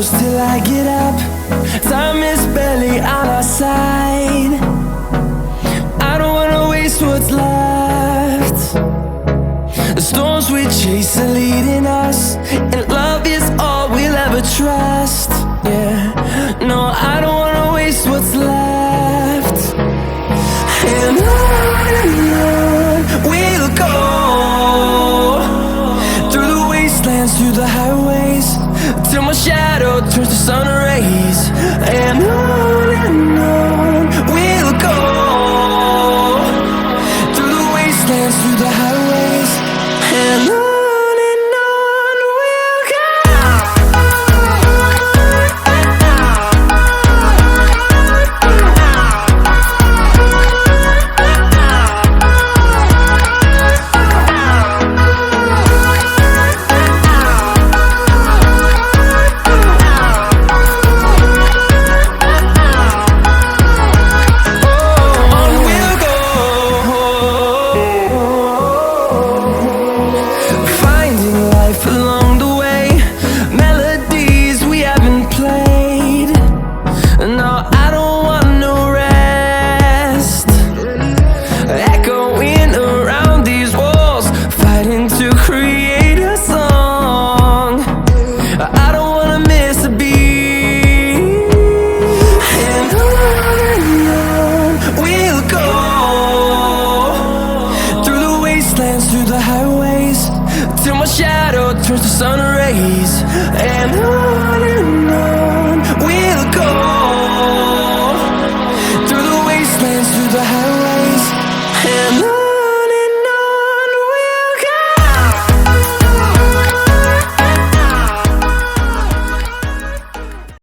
close till I get up. Time is barely on our side. I don't wanna waste what's left. The storms we chase are leading us, and love is all we'll ever trust. Yeah, no, I don't